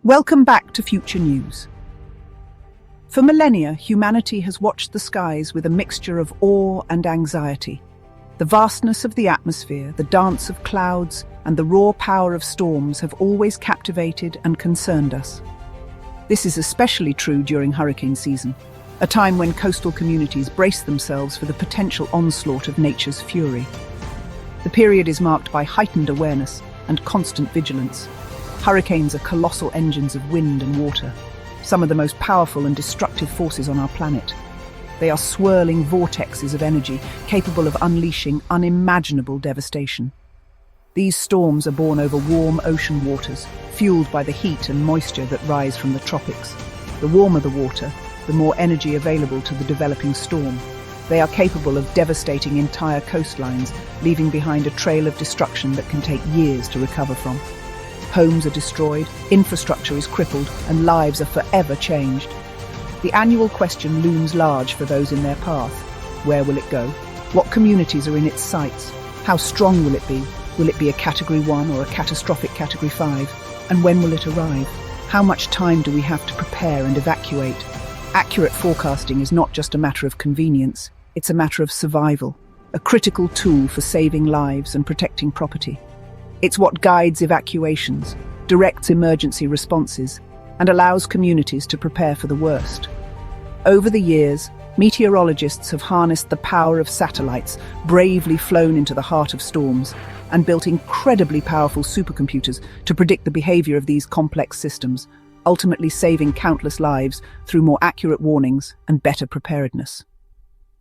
Welcome back to Future News. For millennia, humanity has watched the skies with a mixture of awe and anxiety. The vastness of the atmosphere, the dance of clouds, and the raw power of storms have always captivated and concerned us. This is especially true during hurricane season, a time when coastal communities brace themselves for the potential onslaught of nature's fury. The period is marked by heightened awareness and constant vigilance. Hurricanes are colossal engines of wind and water, some of the most powerful and destructive forces on our planet. They are swirling vortexes of energy capable of unleashing unimaginable devastation. These storms are born over warm ocean waters, fueled by the heat and moisture that rise from the tropics. The warmer the water, the more energy available to the developing storm. They are capable of devastating entire coastlines, leaving behind a trail of destruction that can take years to recover from. Homes are destroyed, infrastructure is crippled, and lives are forever changed. The annual question looms large for those in their path. Where will it go? What communities are in its sights? How strong will it be? Will it be a Category 1 or a catastrophic Category 5? And when will it arrive? How much time do we have to prepare and evacuate? Accurate forecasting is not just a matter of convenience, it's a matter of survival, a critical tool for saving lives and protecting property. It's what guides evacuations, directs emergency responses, and allows communities to prepare for the worst. Over the years, meteorologists have harnessed the power of satellites, bravely flown into the heart of storms, and built incredibly powerful supercomputers to predict the behavior of these complex systems, ultimately saving countless lives through more accurate warnings and better preparedness.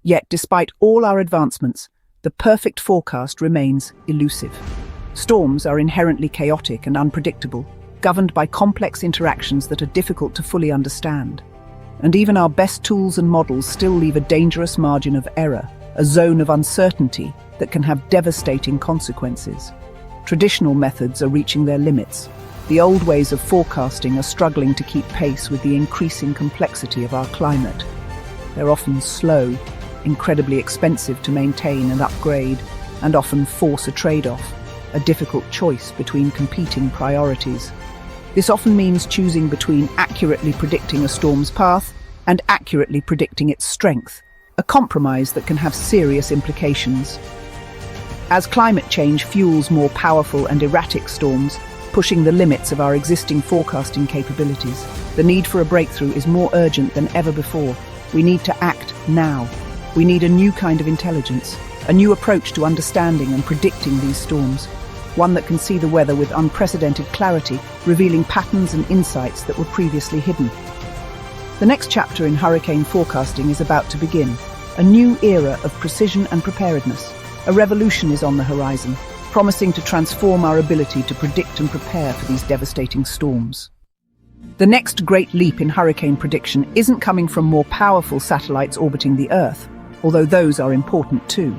Yet, despite all our advancements, the perfect forecast remains elusive. Storms are inherently chaotic and unpredictable, governed by complex interactions that are difficult to fully understand. And even our best tools and models still leave a dangerous margin of error, a zone of uncertainty that can have devastating consequences. Traditional methods are reaching their limits. The old ways of forecasting are struggling to keep pace with the increasing complexity of our climate. They're often slow, incredibly expensive to maintain and upgrade, and often force a trade-off, a difficult choice between competing priorities. This often means choosing between accurately predicting a storm's path and accurately predicting its strength, a compromise that can have serious implications. As climate change fuels more powerful and erratic storms, pushing the limits of our existing forecasting capabilities, the need for a breakthrough is more urgent than ever before. We need to act now. We need a new kind of intelligence, a new approach to understanding and predicting these storms, one that can see the weather with unprecedented clarity, revealing patterns and insights that were previously hidden. The next chapter in hurricane forecasting is about to begin, a new era of precision and preparedness. A revolution is on the horizon, promising to transform our ability to predict and prepare for these devastating storms. The next great leap in hurricane prediction isn't coming from more powerful satellites orbiting the Earth, although those are important too.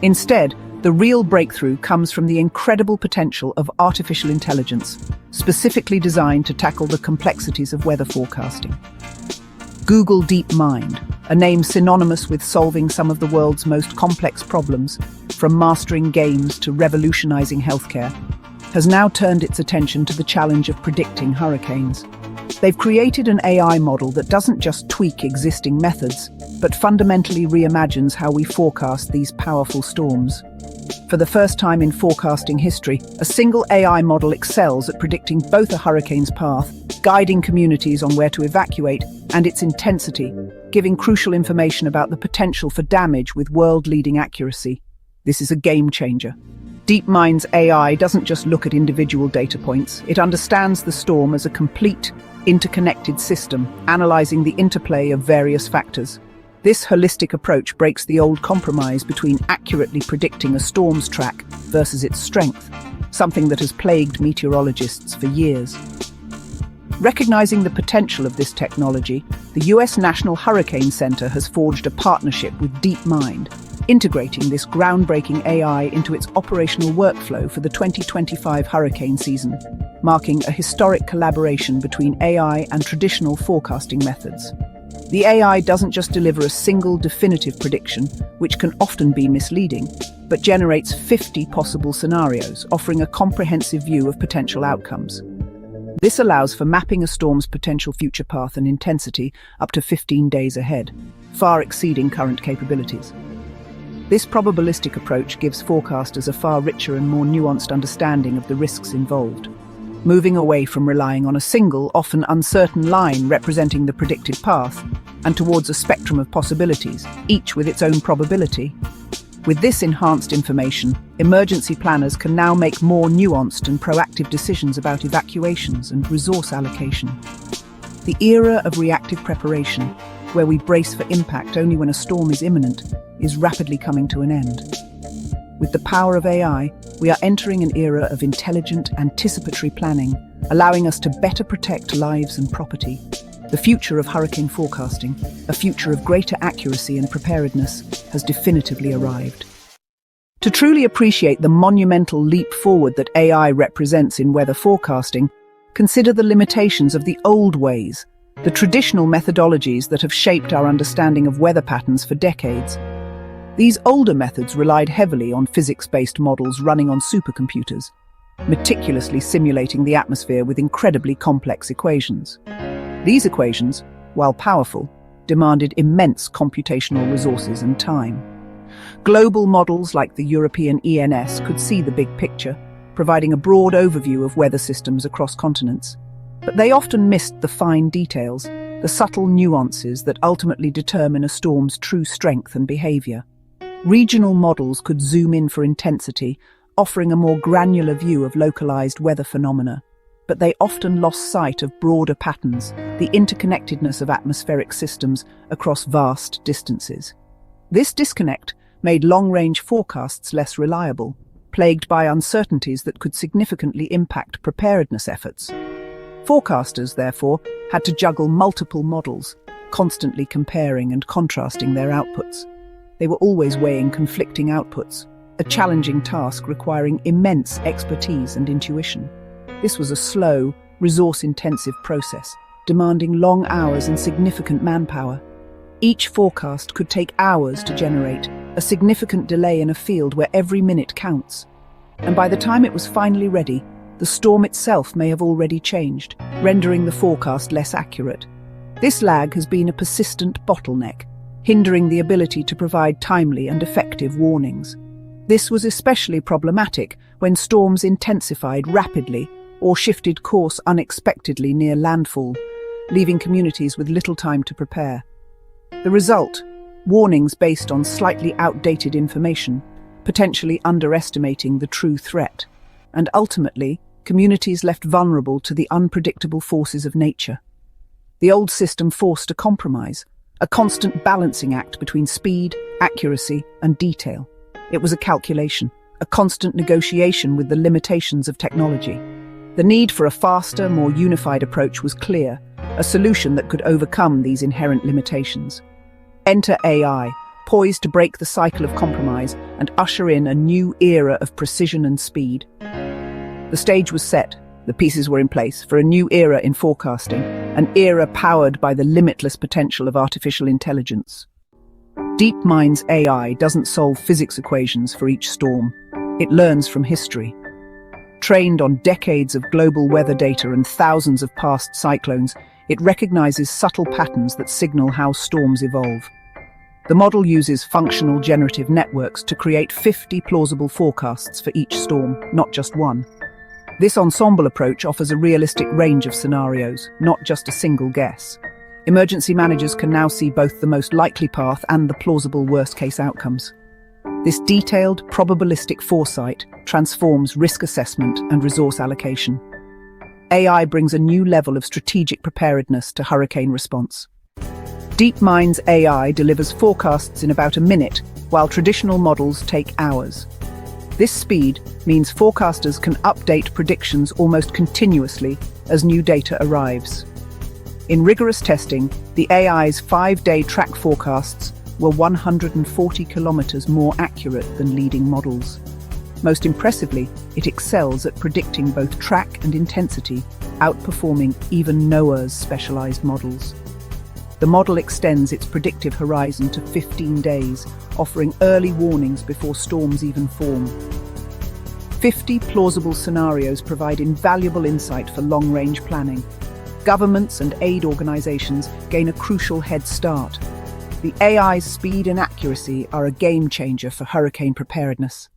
Instead, the real breakthrough comes from the incredible potential of artificial intelligence, specifically designed to tackle the complexities of weather forecasting. Google DeepMind, a name synonymous with solving some of the world's most complex problems, from mastering games to revolutionizing healthcare, has now turned its attention to the challenge of predicting hurricanes. They've created an AI model that doesn't just tweak existing methods, but fundamentally reimagines how we forecast these powerful storms. For the first time in forecasting history, a single AI model excels at predicting both a hurricane's path, guiding communities on where to evacuate, and its intensity, giving crucial information about the potential for damage with world-leading accuracy. This is a game changer. DeepMind's AI doesn't just look at individual data points, it understands the storm as a complete, interconnected system, analyzing the interplay of various factors. This holistic approach breaks the old compromise between accurately predicting a storm's track versus its strength, something that has plagued meteorologists for years. Recognizing the potential of this technology, the US National Hurricane Center has forged a partnership with DeepMind, integrating this groundbreaking AI into its operational workflow for the 2025 hurricane season, marking a historic collaboration between AI and traditional forecasting methods. The AI doesn't just deliver a single definitive prediction, which can often be misleading, but generates 50 possible scenarios, offering a comprehensive view of potential outcomes. This allows for mapping a storm's potential future path and intensity up to 15 days ahead, far exceeding current capabilities. This probabilistic approach gives forecasters a far richer and more nuanced understanding of the risks involved, moving away from relying on a single, often uncertain line representing the predicted path, and towards a spectrum of possibilities, each with its own probability. With this enhanced information, emergency planners can now make more nuanced and proactive decisions about evacuations and resource allocation. The era of reactive preparation, where we brace for impact only when a storm is imminent, is rapidly coming to an end. With the power of AI, we are entering an era of intelligent, anticipatory planning, allowing us to better protect lives and property. The future of hurricane forecasting, a future of greater accuracy and preparedness, has definitively arrived. To truly appreciate the monumental leap forward that AI represents in weather forecasting, consider the limitations of the old ways, the traditional methodologies that have shaped our understanding of weather patterns for decades. These older methods relied heavily on physics-based models running on supercomputers, meticulously simulating the atmosphere with incredibly complex equations. These equations, while powerful, demanded immense computational resources and time. Global models like the European ENS could see the big picture, providing a broad overview of weather systems across continents. But they often missed the fine details, the subtle nuances that ultimately determine a storm's true strength and behavior. Regional models could zoom in for intensity, offering a more granular view of localized weather phenomena. But they often lost sight of broader patterns, the interconnectedness of atmospheric systems across vast distances. This disconnect made long-range forecasts less reliable, plagued by uncertainties that could significantly impact preparedness efforts. Forecasters, therefore, had to juggle multiple models, constantly comparing and contrasting their outputs. They were always weighing conflicting outputs, a challenging task requiring immense expertise and intuition. This was a slow, resource-intensive process, demanding long hours and significant manpower. Each forecast could take hours to generate, a significant delay in a field where every minute counts. And by the time it was finally ready, the storm itself may have already changed, rendering the forecast less accurate. This lag has been a persistent bottleneck, hindering the ability to provide timely and effective warnings. This was especially problematic when storms intensified rapidly or shifted course unexpectedly near landfall, leaving communities with little time to prepare. The result: warnings based on slightly outdated information, potentially underestimating the true threat, and ultimately, communities left vulnerable to the unpredictable forces of nature. The old system forced a compromise, a constant balancing act between speed, accuracy, and detail. It was a calculation, a constant negotiation with the limitations of technology. The need for a faster, more unified approach was clear, a solution that could overcome these inherent limitations. Enter AI, poised to break the cycle of compromise and usher in a new era of precision and speed. The stage was set, the pieces were in place for a new era in forecasting, an era powered by the limitless potential of artificial intelligence. DeepMind's AI doesn't solve physics equations for each storm. It learns from history. Trained on decades of global weather data and thousands of past cyclones, it recognizes subtle patterns that signal how storms evolve. The model uses functional generative networks to create 50 plausible forecasts for each storm, not just one. This ensemble approach offers a realistic range of scenarios, not just a single guess. Emergency managers can now see both the most likely path and the plausible worst-case outcomes. This detailed, probabilistic foresight transforms risk assessment and resource allocation. AI brings a new level of strategic preparedness to hurricane response. DeepMind's AI delivers forecasts in about a minute, while traditional models take hours. This speed means forecasters can update predictions almost continuously as new data arrives. In rigorous testing, the AI's 5-day track forecasts were 140 kilometers more accurate than leading models. Most impressively, it excels at predicting both track and intensity, outperforming even NOAA's specialized models. The model extends its predictive horizon to 15 days, offering early warnings before storms even form. 50 plausible scenarios provide invaluable insight for long-range planning. Governments and aid organizations gain a crucial head start. The AI's speed and accuracy are a game changer for hurricane preparedness.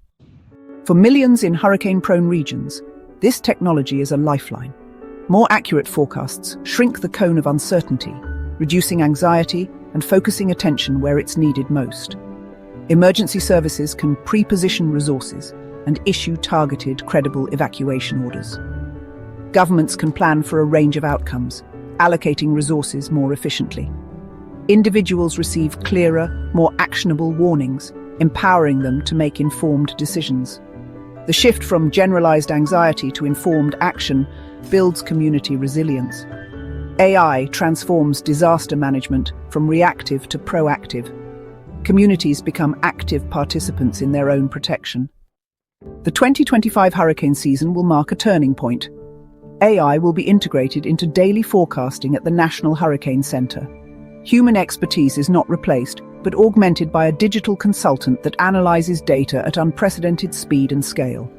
For millions in hurricane-prone regions, this technology is a lifeline. More accurate forecasts shrink the cone of uncertainty, reducing anxiety and focusing attention where it's needed most. Emergency services can pre-position resources and issue targeted, credible evacuation orders. Governments can plan for a range of outcomes, allocating resources more efficiently. Individuals receive clearer, more actionable warnings, empowering them to make informed decisions. The shift from generalized anxiety to informed action builds community resilience. AI transforms disaster management from reactive to proactive. Communities become active participants in their own protection. The 2025 hurricane season will mark a turning point. AI will be integrated into daily forecasting at the National Hurricane Center. Human expertise is not replaced, but augmented by a digital consultant that analyzes data at unprecedented speed and scale.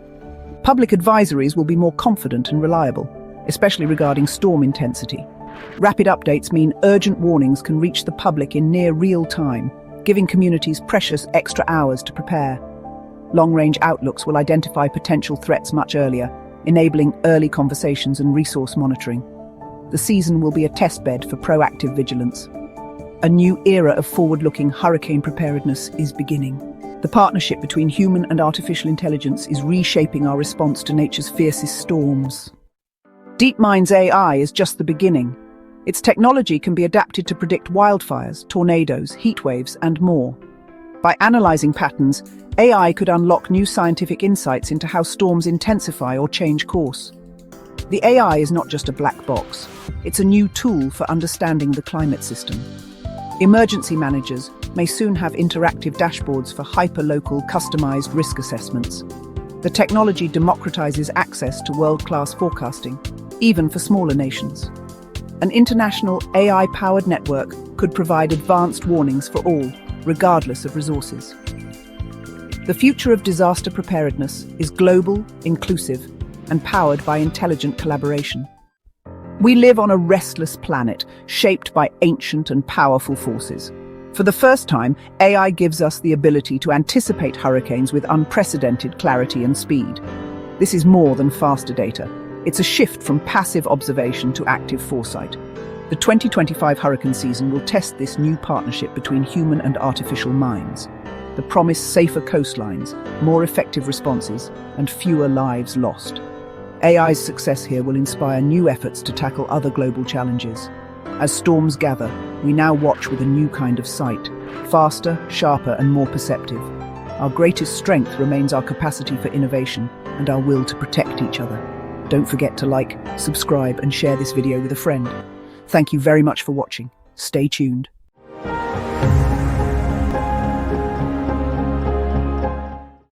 Public advisories will be more confident and reliable, especially regarding storm intensity. Rapid updates mean urgent warnings can reach the public in near real time, giving communities precious extra hours to prepare. Long-range outlooks will identify potential threats much earlier, enabling early conversations and resource monitoring. The season will be a testbed for proactive vigilance. A new era of forward-looking hurricane preparedness is beginning. The partnership between human and artificial intelligence is reshaping our response to nature's fiercest storms. DeepMind's AI is just the beginning. Its technology can be adapted to predict wildfires, tornadoes, heat waves, and more. By analyzing patterns, AI could unlock new scientific insights into how storms intensify or change course. The AI is not just a black box. It's a new tool for understanding the climate system. Emergency managers may soon have interactive dashboards for hyper-local, customized risk assessments. The technology democratizes access to world-class forecasting, even for smaller nations. An international AI-powered network could provide advanced warnings for all, regardless of resources. The future of disaster preparedness is global, inclusive, and powered by intelligent collaboration. We live on a restless planet, shaped by ancient and powerful forces. For the first time, AI gives us the ability to anticipate hurricanes with unprecedented clarity and speed. This is more than faster data. It's a shift from passive observation to active foresight. The 2025 hurricane season will test this new partnership between human and artificial minds. The promised safer coastlines, more effective responses, and fewer lives lost. AI's success here will inspire new efforts to tackle other global challenges. As storms gather, we now watch with a new kind of sight, faster, sharper, and more perceptive. Our greatest strength remains our capacity for innovation and our will to protect each other. Don't forget to like, subscribe, and share this video with a friend. Thank you very much for watching. Stay tuned.